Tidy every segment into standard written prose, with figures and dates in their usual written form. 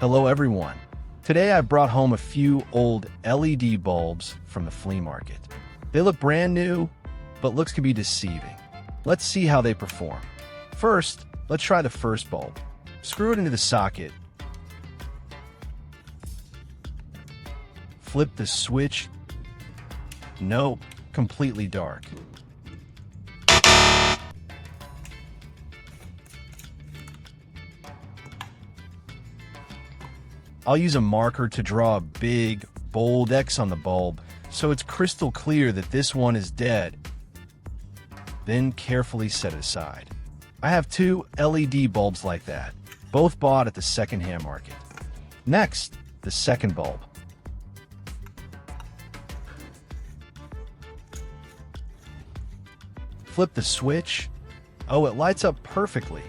Hello everyone. Today I brought home a few old LED bulbs from the flea market. They look brand new, but looks can be deceiving. Let's see how they perform. First, let's try the first bulb. Screw it into the socket. Flip the switch. Nope, completely dark. I'll use a marker to draw a big, bold X on the bulb so it's crystal clear that this one is dead. Then carefully set it aside. I have two LED bulbs like that, both bought at the secondhand market. Next, the second bulb. Flip the switch. Oh, it lights up perfectly.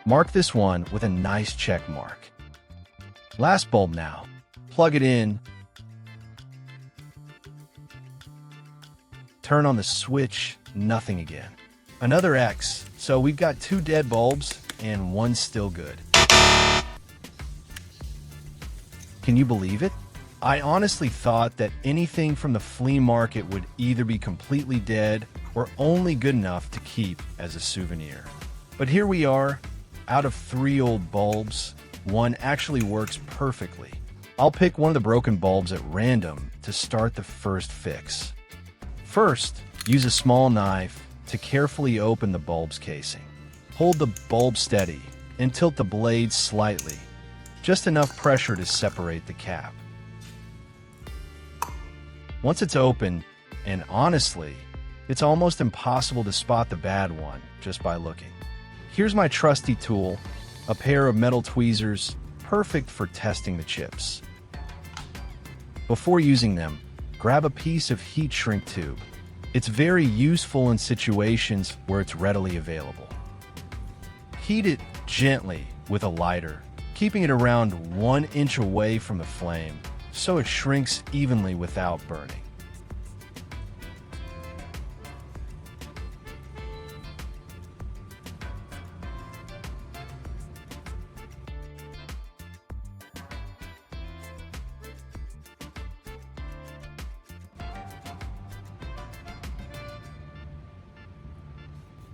Mark this one with a nice check mark. Last bulb now. Plug it in. Turn on the switch, nothing again. Another X, so we've got two dead bulbs and one still good. Can you believe it? I honestly thought that anything from the flea market would either be completely dead or only good enough to keep as a souvenir. But here we are. Out of 3 old bulbs, one actually works perfectly. I'll pick one of the broken bulbs at random to start the first fix. First, use a small knife to carefully open the bulb's casing. Hold the bulb steady and tilt the blade slightly, just enough pressure to separate the cap. Once it's open, and honestly, it's almost impossible to spot the bad one just by looking. Here's my trusty tool, a pair of metal tweezers, perfect for testing the chips. Before using them, grab a piece of heat shrink tube. It's very useful in situations where it's readily available. Heat it gently with a lighter, keeping it around 1 inch away from the flame so it shrinks evenly without burning.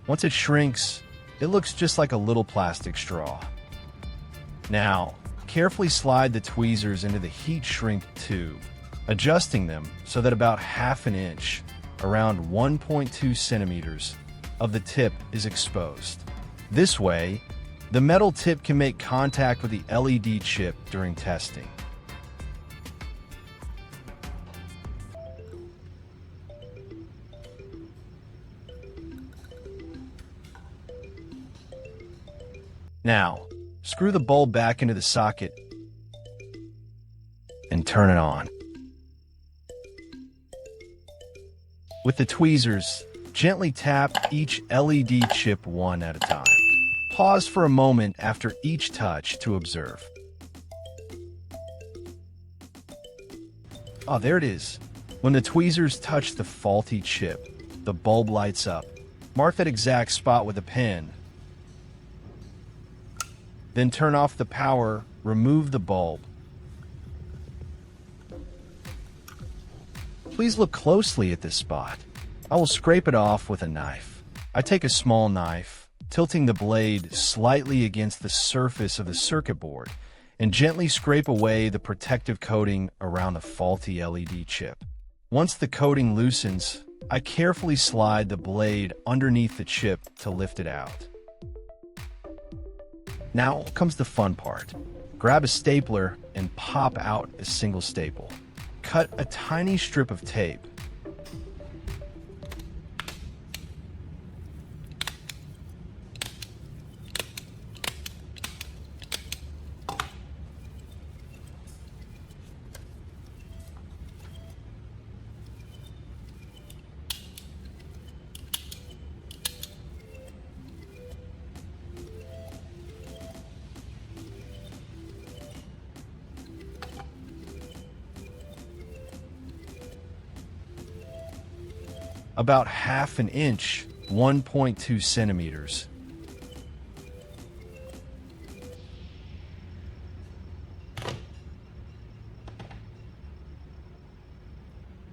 Once it shrinks, it looks just like a little plastic straw. Now, carefully slide the tweezers into the heat shrink tube, adjusting them so that about 1/2 inch, around 1.2 centimeters, of the tip is exposed. This way, the metal tip can make contact with the LED chip during testing. Now, screw the bulb back into the socket and turn it on. With the tweezers, gently tap each LED chip one at a time. Pause for a moment after each touch to observe. Oh, there it is. When the tweezers touch the faulty chip, the bulb lights up. Mark that exact spot with a pen. Then turn off the power, remove the bulb. Please look closely at this spot. I will scrape it off with a knife. I take a small knife, tilting the blade slightly against the surface of the circuit board, and gently scrape away the protective coating around the faulty LED chip. Once the coating loosens, I carefully slide the blade underneath the chip to lift it out. Now comes the fun part. Grab a stapler and pop out a single staple. Cut a tiny strip of tape. about ½ inch, 1.2 centimeters.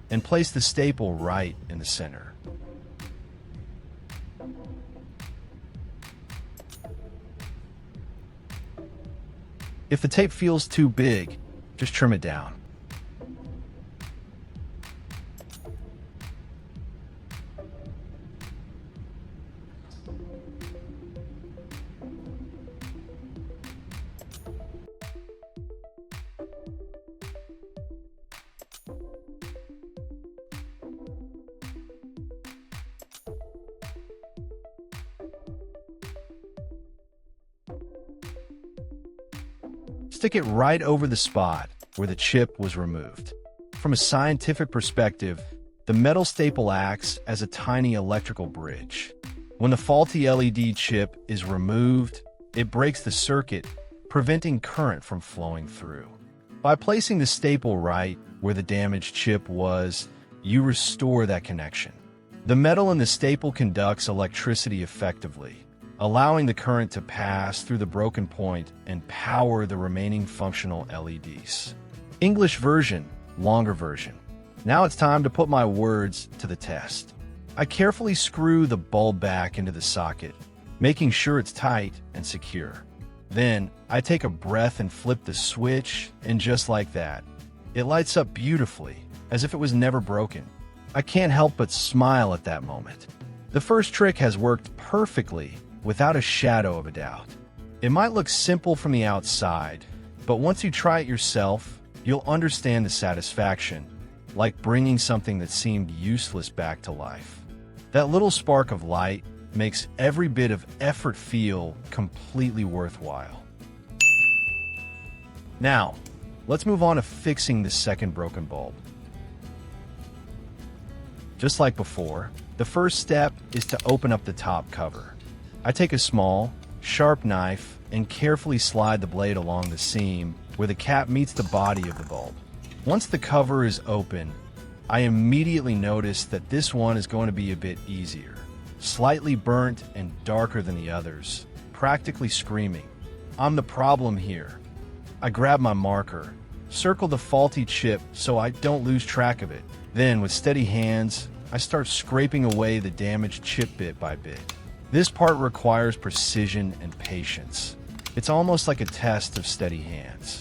And place the staple right in the center. If the tape feels too big, just trim it down. Stick it right over the spot where the chip was removed. From a scientific perspective, the metal staple acts as a tiny electrical bridge. When the faulty LED chip is removed, it breaks the circuit, preventing current from flowing through. By placing the staple right where the damaged chip was, you restore that connection. The metal in the staple conducts electricity effectively, allowing the current to pass through the broken point and power the remaining functional LEDs. English version, longer version. Now it's time to put my words to the test. I carefully screw the bulb back into the socket, making sure it's tight and secure. Then, I take a breath and flip the switch, and just like that, it lights up beautifully, as if it was never broken. I can't help but smile at that moment. The first trick has worked perfectly, without a shadow of a doubt. It might look simple from the outside, but once you try it yourself, you'll understand the satisfaction, like bringing something that seemed useless back to life. That little spark of light makes every bit of effort feel completely worthwhile. Now, let's move on to fixing the second broken bulb. Just like before, the first step is to open up the top cover. I take a small, sharp knife and carefully slide the blade along the seam where the cap meets the body of the bulb. Once the cover is open, I immediately notice that this one is going to be a bit easier. Slightly burnt and darker than the others, practically screaming, "I'm the problem here." I grab my marker, circle the faulty chip so I don't lose track of it. Then, with steady hands, I start scraping away the damaged chip bit by bit. This part requires precision and patience. It's almost like a test of steady hands.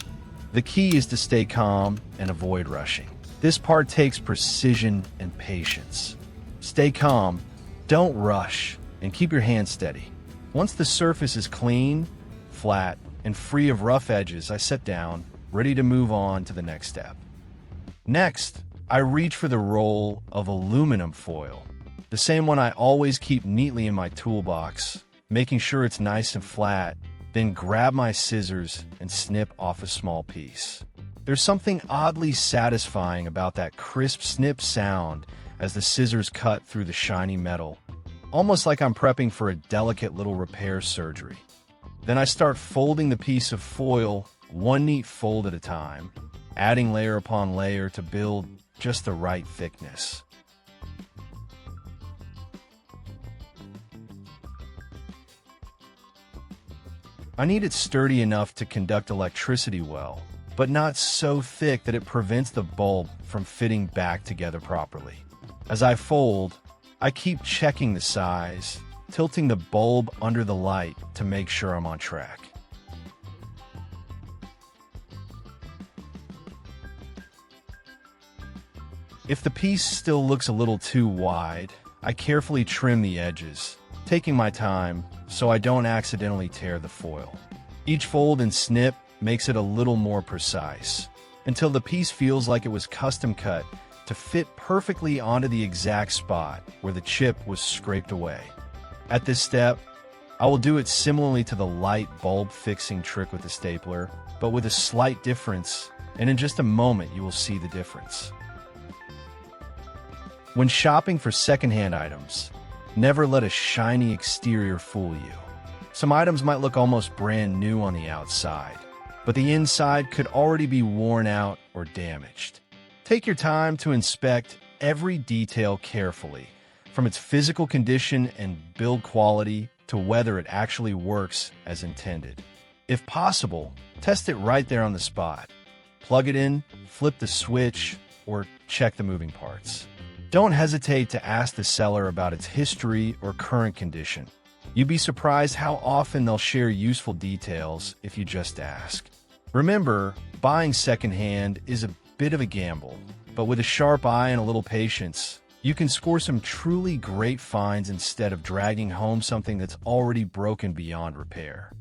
The key is to stay calm and avoid rushing. This part takes precision and patience. Stay calm, don't rush, and keep your hands steady. Once the surface is clean, flat, and free of rough edges, I sit down, ready to move on to the next step. Next, I reach for the roll of aluminum foil. The same one I always keep neatly in my toolbox, making sure it's nice and flat, then grab my scissors and snip off a small piece. There's something oddly satisfying about that crisp snip sound as the scissors cut through the shiny metal, almost like I'm prepping for a delicate little repair surgery. Then I start folding the piece of foil, one neat fold at a time, adding layer upon layer to build just the right thickness. I need it sturdy enough to conduct electricity well, but not so thick that it prevents the bulb from fitting back together properly. As I fold, I keep checking the size, tilting the bulb under the light to make sure I'm on track. If the piece still looks a little too wide, I carefully trim the edges, taking my time so I don't accidentally tear the foil. Each fold and snip makes it a little more precise, until the piece feels like it was custom cut to fit perfectly onto the exact spot where the chip was scraped away. At this step, I will do it similarly to the light bulb fixing trick with the stapler, but with a slight difference, and in just a moment you will see the difference. When shopping for secondhand items, never let a shiny exterior fool you. Some items might look almost brand new on the outside, but the inside could already be worn out or damaged. Take your time to inspect every detail carefully, from its physical condition and build quality to whether it actually works as intended. If possible, test it right there on the spot. Plug it in, flip the switch, or check the moving parts. Don't hesitate to ask the seller about its history or current condition. You'd be surprised how often they'll share useful details if you just ask. Remember, buying secondhand is a bit of a gamble, but with a sharp eye and a little patience, you can score some truly great finds instead of dragging home something that's already broken beyond repair.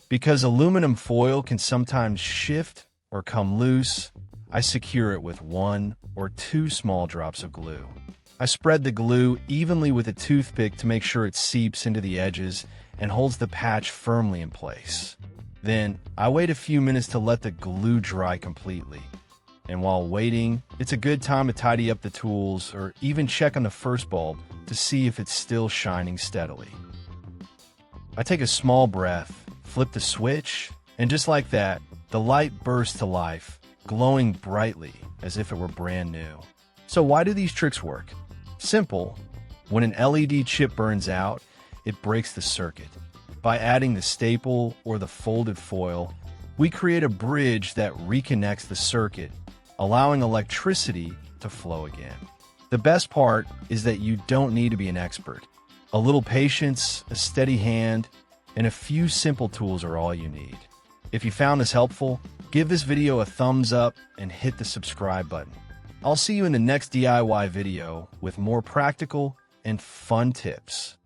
Because aluminum foil can sometimes shift or come loose, I secure it with 1 or 2 small drops of glue. I spread the glue evenly with a toothpick to make sure it seeps into the edges and holds the patch firmly in place. Then, I wait a few minutes to let the glue dry completely. And while waiting, it's a good time to tidy up the tools or even check on the first bulb to see if it's still shining steadily. I take a small breath, flip the switch, and just like that, the light bursts to life, glowing brightly as if it were brand new. So why do these tricks work? Simple. When an LED chip burns out, it breaks the circuit. By adding the staple or the folded foil, we create a bridge that reconnects the circuit, allowing electricity to flow again. The best part is that you don't need to be an expert. A little patience, a steady hand, and a few simple tools are all you need. If you found this helpful, give this video a thumbs up and hit the subscribe button. I'll see you in the next DIY video with more practical and fun tips.